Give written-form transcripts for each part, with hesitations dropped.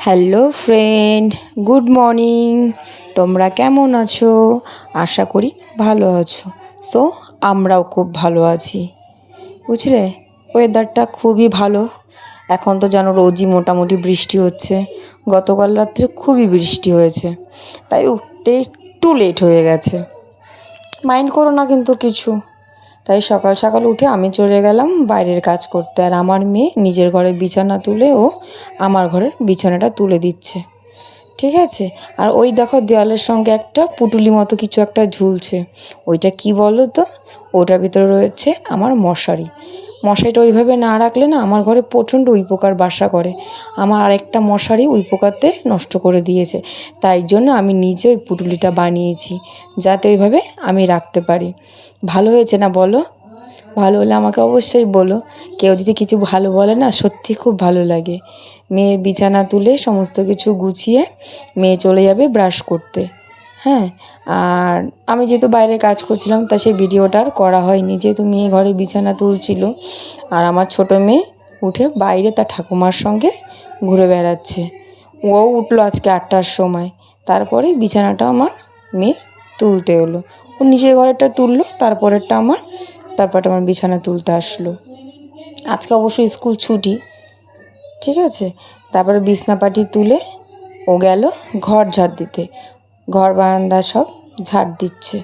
Hello friend, good morning. তোমরা কেমন আছো? আশা করি ভালো আছো। সো আমরাও খুব ভালো আছি, বুঝলে। ওয়েদারটা খুবই ভালো। এখন তো যেন রোজই মোটামুটি বৃষ্টি হচ্ছে। গতকাল রাত্রে খুবই বৃষ্টি হয়েছে, তাই উঠতে একটু লেট হয়ে গেছে। মাইন্ড করো না কিন্তু কিছু। তাই সকাল সকাল উঠে আমি চলে গেলাম বাইরের কাজ করতে, আর আমার মেয়ে নিজের ঘরে বিছানা তুলে ও আমার ঘরের বিছানাটা তুলে দিচ্ছে, ঠিক আছে। আর ওই দেখো দেওয়ালের সঙ্গে একটা পুটুলি মতো কিছু একটা ঝুলছে, ওইটা কি বলো তো? ওটার ভিতরে রয়েছে আমার মশারি। মশারিটা ওইভাবে না রাখলে না আমার ঘরে প্রচণ্ড উইপোকার বাসা করে। আমার আরেকটা মশারি উইপোকাতে নষ্ট করে দিয়েছে, তাই জন্য আমি নিজে ওই পুটুলিটা বানিয়েছি, যাতে ওইভাবে আমি রাখতে পারি। ভালো হয়েছে না বলো? ভালো হলে আমাকে অবশ্যই বলো। কেউ যদি কিছু ভালো বলে না, সত্যি খুব ভালো লাগে। মেয়ে বিছানা তুলে সমস্ত কিছু গুছিয়ে মেয়ে চলে যাবে ব্রাশ করতে, হ্যাঁ। আর আমি যেহেতু বাইরে কাজ করছিলাম, তা সেই ভিডিওটা আর করা হয়নি, যেহেতু মেয়ে ঘরে বিছানা তুলছিল। আর আমার ছোটো মেয়ে উঠে বাইরে তার ঠাকুমার সঙ্গে ঘুরে বেড়াচ্ছে। ও উঠলো আজকে 8টার সময়। তারপরে বিছানাটা আমার মেয়ে তুলতে হলো। ও নিজের ঘরেরটা তুললো, তারপরেরটা আমার বিছানা তুলতে আসলো। আজকে অবশ্যই স্কুল ছুটি, ঠিক আছে। তারপরে বিছনাপাটি তুলে ও গেল ঘর ঝাড় দিতে। ঘর বারান্দা সব ঝাড় দিচ্ছে,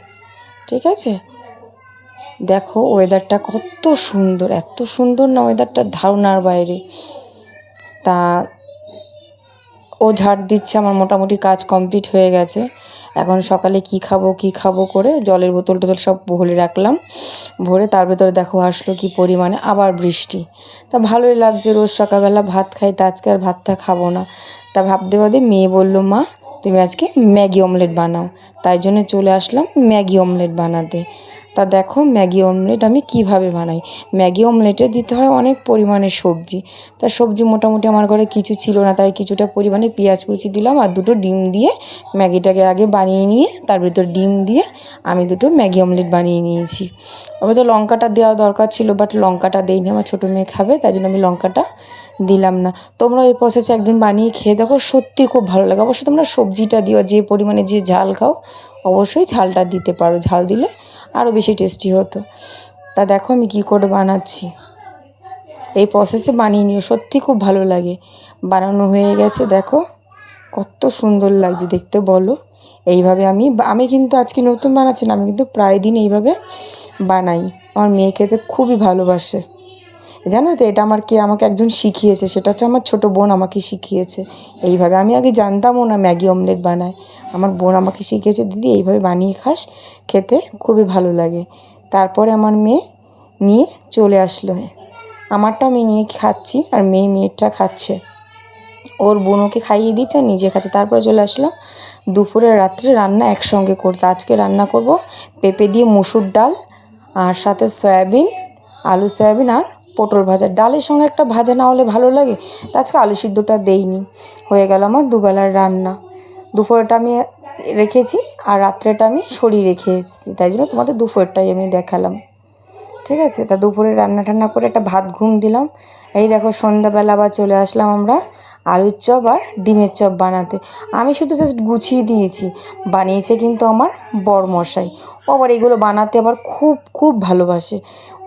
ঠিক আছে। দেখো ওয়েদারটা কত সুন্দর, এত সুন্দর না ওয়েদারটা, ধারণার বাইরে। তা ও ঝাড় দিচ্ছে, আমার মোটামুটি কাজ কমপ্লিট হয়ে গেছে। এখন সকালে কি খাবো করে জলের বোতল টোতল সব ভরে রাখলাম। ভরে তার ভেতরে দেখো আসলো কি পরিমাণে আবার বৃষ্টি। তা ভালোই লাগছে, রোজ সকালবেলা ভাত খাই, তা আজকে আর ভাতটা খাবো না। তা ভাবতে ভাবতে মেয়ে বললো, মা তুমি আজকে ম্যাগি অমলেট বানাও। তাই জন্য চলে আসলাম ম্যাগি অমলেট বানাতে। তা দেখো ম্যাগি অমলেট আমি কিভাবে বানাই। ম্যাগি অমলেটে দিতে হয় অনেক পরিমাণে সবজি। তা সবজি মোটামুটি আমার ঘরে কিছু ছিল না, তাই কিছুটা পরিমাণে পেঁয়াজ কুচি দিলাম, আর দুটো ডিম দিয়ে ম্যাগিটাকে আগে বানিয়ে নিয়ে তার ভিতর ডিম দিয়ে আমি দুটো ম্যাগি অমলেট বানিয়ে নিয়েছি। অবশ্য লঙ্কাটা দেওয়া দরকার ছিল, বাট লঙ্কাটা দেইনি, আমার ছোটো মেয়ে খাবে, তাই জন্য আমি লঙ্কাটা দিলাম না। তোমরা এই প্রসেসে একদিন বানিয়ে খেয়ে দেখো, সত্যি খুব ভালো লাগে। অবশ্যই তোমরা সবজিটা দিও, যে পরিমাণে যে ঝাল খাও অবশ্যই ঝালটা দিতে পারো, ঝাল দিলে আরও বেশি টেস্টি হতো। তা দেখো আমি কী করে বানাচ্ছি, এই প্রসেসে বানিয়ে নিও, সত্যি খুব ভালো লাগে। বানানো হয়ে গেছে, দেখো কত সুন্দর লাগছে দেখতে বলো। এইভাবে আমি কিন্তু আজকে নতুন বানাচ্ছি না, আমি কিন্তু প্রায় দিন এইভাবে বানাই। আমার মেয়ে খেতে খুবই ভালোবাসে, জানো তো। এটা আমাকে একজন শিখিয়েছে, সেটা হচ্ছে আমার ছোটো বোন আমাকে শিখিয়েছে এইভাবে। আমি আগে জানতামও না ম্যাগি অমলেট বানায়, আমার বোন আমাকে শিখিয়েছে, দিদি এইভাবে বানিয়ে খাস, খেতে খুবই ভালো লাগে। তারপরে আমার মেয়ে নিয়ে চলে আসলো, আমারটা আমি নিয়ে খাচ্ছি আর মেয়েরটা খাচ্ছে, ওর বোনকে খাইয়ে দিচ্ছে আর নিজে খাচ্ছে। তারপরে চলে আসলাম দুপুরে রাত্রে রান্না একসঙ্গে করতে। আজকে রান্না করব পেঁপে দিয়ে মুসুর ডাল, আর সাথে সয়াবিন, আলু সয়াবিন আর পটল ভাজা। ডালের সঙ্গে একটা ভাজা না হলে ভালো লাগে, তা আজকে আলু সিদ্ধটা দেইনি। হয়ে গেল আমার দুবেলার রান্না। দুপুরেটা আমি রেখেছি আর রাত্রেটা আমি সরিয়ে রেখে এসেছি, তাই জন্য তোমাদের দুপুরেরটাই আমি দেখালাম, ঠিক আছে। তা দুপুরে রান্না টান্না করে একটা ভাত ঘুম দিলাম। এই দেখো সন্ধ্যাবেলা আবার চলে আসলাম আমরা আলুর চপ আর ডিমের চপ বানাতে। আমি শুধু জাস্ট গুছিয়ে দিয়েছি, বানিয়েছে কিন্তু আমার বরমশাই। ও আবার এগুলো বানাতে আবার খুব খুব ভালোবাসে।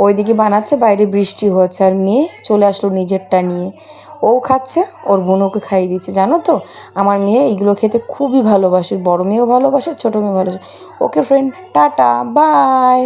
ওইদিকে বানাচ্ছে, বাইরে বৃষ্টি হচ্ছে, আর মেয়ে চলে আসলো নিজেরটা নিয়ে, ও খাচ্ছে, ওর বোনকে খাইয়ে দিচ্ছে। জানো তো আমার মেয়ে এইগুলো খেতে খুবই ভালোবাসে, বড় মেয়েও ভালোবাসে, ছোটো মেয়েও ভালোবাসে। ওকে ফ্রেন্ড, টাটা, বাই।